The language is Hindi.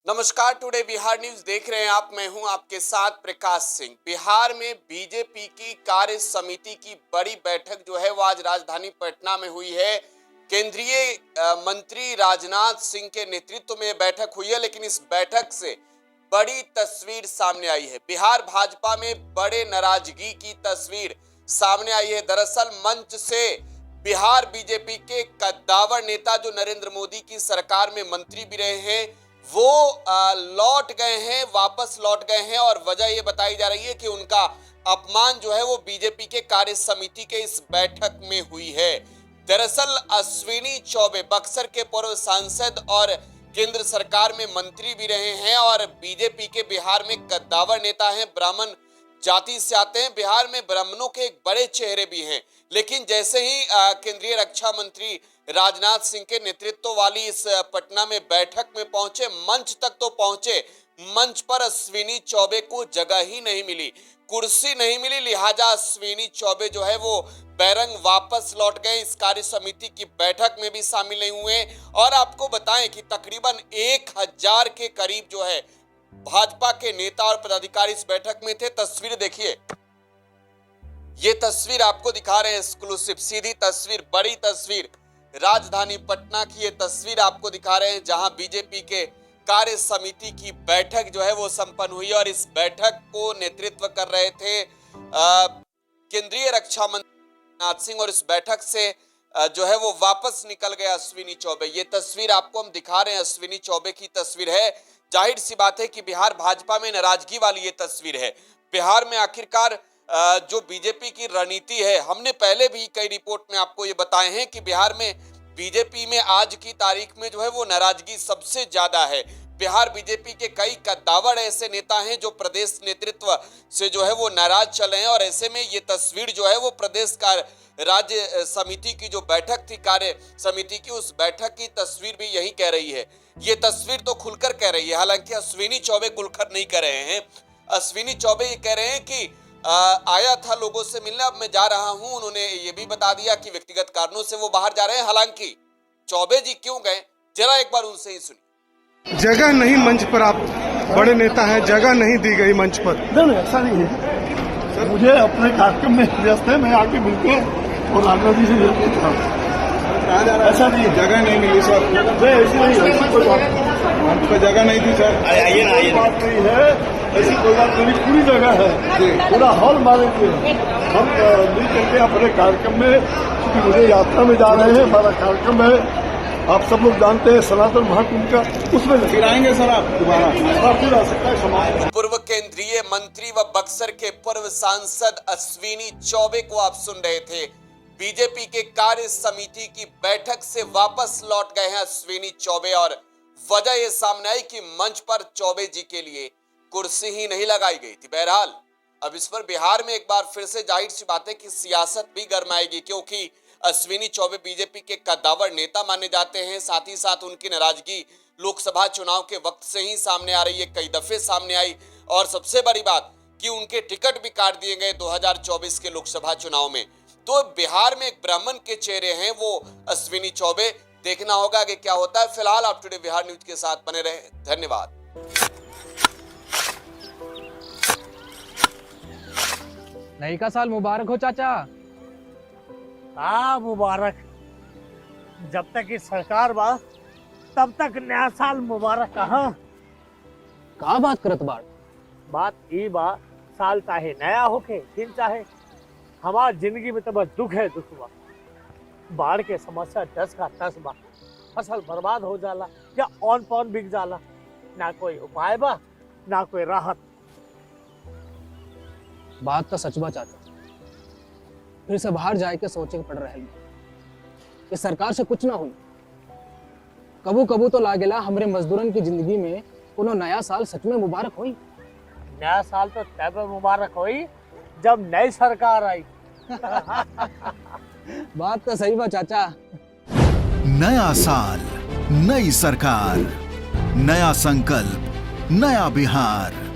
नमस्कार, टुडे बिहार न्यूज देख रहे हैं आप। मैं हूं आपके साथ प्रकाश सिंह। बिहार में बीजेपी की कार्य समिति की बड़ी बैठक जो है वो आज राजधानी पटना में हुई है। केंद्रीय मंत्री राजनाथ सिंह के नेतृत्व में बैठक हुई है, लेकिन इस बैठक से बड़ी तस्वीर सामने आई है। बिहार भाजपा में बड़े नाराजगी की तस्वीर सामने आई है। दरअसल मंच से बिहार बीजेपी के कद्दावर नेता जो नरेंद्र मोदी की सरकार में मंत्री भी रहे हैं वो लौट गए हैं, वापस लौट गए हैं। और वजह ये बताई जा रही है कि उनका अपमान जो है वो बीजेपी के कार्य समिति के इस बैठक में हुई है। दरअसल अश्विनी चौबे बक्सर के पूर्व सांसद और केंद्र सरकार में मंत्री भी रहे हैं और बीजेपी के बिहार में कद्दावर नेता हैं। ब्राह्मण जाति से आते हैं। बिहार में ब्राह्मणों के एक बड़े चेहरे भी हैं, लेकिन जैसे ही केंद्रीय रक्षा मंत्री राजनाथ सिंह के नेतृत्व वाली इस पटना में बैठक में पहुंचे, मंच तक तो पहुंचे, मंच पर अश्विनी चौबे को जगह ही नहीं मिली, कुर्सी नहीं मिली। लिहाजा अश्विनी चौबे जो है वो बैरंग वापस लौट गए, इस कार्य समिति की बैठक में भी शामिल नहीं हुए। और आपको बताएं कि तकरीबन 1000 के करीब जो है भाजपा के नेता और पदाधिकारी इस बैठक में थे। तस्वीर देखिए, ये तस्वीर आपको दिखा रहे हैं, एक्सक्लूसिव सीधी तस्वीर, बड़ी तस्वीर राजधानी पटना की ये तस्वीर आपको दिखा रहे हैं, जहां बीजेपी के कार्य समिति की बैठक जो है वो संपन्न हुई। और इस बैठक को नेतृत्व कर रहे थे केंद्रीय रक्षा मंत्री राजनाथ सिंह, और इस बैठक से जो है वो वापस निकल गए अश्विनी चौबे। ये तस्वीर आपको हम दिखा रहे हैं, अश्विनी चौबे की तस्वीर है। जाहिर सी बात है कि बिहार भाजपा में नाराजगी वाली ये तस्वीर है। बिहार में आखिरकार जो बीजेपी की रणनीति है, हमने पहले भी कई रिपोर्ट में आपको ये बताए हैं कि बिहार में बीजेपी में आज की तारीख में जो है वो नाराजगी सबसे ज्यादा है। बिहार बीजेपी के कई कद्दावर ऐसे नेता हैं जो प्रदेश नेतृत्व से जो है वो नाराज चले हैं। और ऐसे में ये तस्वीर जो है वो प्रदेश का राज्य समिति की जो बैठक थी कार्य समिति की, उस बैठक की तस्वीर भी यही कह रही है। ये तस्वीर तो खुलकर कह रही है, हालांकि अश्विनी चौबे खुलकर नहीं कह रहे हैं। अश्विनी चौबे ये कह रहे हैं कि आया था लोगों से मिलने, अब मैं जा रहा हूं। उन्होंने ये भी बता दिया कि व्यक्तिगत कारणों से वो बाहर जा रहे हैं। हालांकि चौबे जी क्यों गए, जरा एक बार उनसे ही सुनिए। जगह नहीं मंच पर, आप बड़े नेता हैं, जगह नहीं दी गई मंच पर। नहीं, ऐसा नहीं है। मुझे अपने कार्यक्रम में व्यस्त है, मैं आके बिल्कुल और राजनाथ जी से मिलकर था। ऐसा नहीं, जगह नहीं मिली सर, ऐसी नहीं, ऐसी कोई बात मंच पर जगह नहीं थी सर। आइए ना, आइए, बात नहीं है, ऐसी कोई बात नहीं। पूरी जगह है, पूरा हॉल मारेंगे हम मिल करके अपने कार्यक्रम में, क्योंकि मुझे यात्रा में जा रहे हैं, हमारा कार्यक्रम है, आप सब लोग जानते हैं सनातन महाकुंभ का, उसमें फिर आएंगे सर आप दोबारा? फिर आ सकता है समाज। पूर्व केंद्रीय मंत्री व बक्सर के पूर्व सांसद अश्विनी चौबे को आप सुन रहे थे। बीजेपी के कार्य समिति की बैठक से वापस लौट गए हैं अश्विनी चौबे, और वजह यह सामने आई कि मंच पर चौबे जी के लिए कुर्सी ही नहीं लगाई गई थी। बहरहाल अब इस पर बिहार में एक बार फिर से जाहिर सी बात है कि सियासत भी गरमाएगी, क्योंकि अश्विनी चौबे बीजेपी के कद्दावर नेता माने जाते हैं। साथ ही साथ उनकी नाराजगी लोकसभा चुनाव के वक्त से ही सामने आ रही है, कई दफे सामने आई। और सबसे बड़ी बात कि उनके टिकट भी काट दिए गए 2024 के लोकसभा चुनाव में। तो बिहार में एक ब्राह्मण के चेहरे हैं वो अश्विनी चौबे। देखना होगा कि क्या होता है। फिलहाल आप टुडे बिहार न्यूज के साथ बने रहे। धन्यवाद। नई का साल मुबारक हो चाचा। हाँ, मुबारक। जब तक ये सरकार बा तब तक नया साल मुबारक। का बात करत बात ई बा, साल चाहे नया होके दिन चाहे, हमार जिंदगी में तो बस दुख है, दुख बा। बाढ़ के समस्या 10 का 10 बा। फसल बर्बाद हो जाला या ऑन पॉन बिक जाला, ना कोई उपाय बा ना कोई राहत। बात तो सच बा चाचा, फिर से बाहर जाए के सोचे पड़ रहे हैं। इस सरकार से कुछ ना हुई। कबू कबू तो लागेला हमरे मजदूरन की जिंदगी में कोनो नया साल सच में मुबारक हुई। नया साल तो तब मुबारक हुई जब नई सरकार आई। बात तो सही बा चाचा। नया साल, नई सरकार, नया संकल्प, नया बिहार।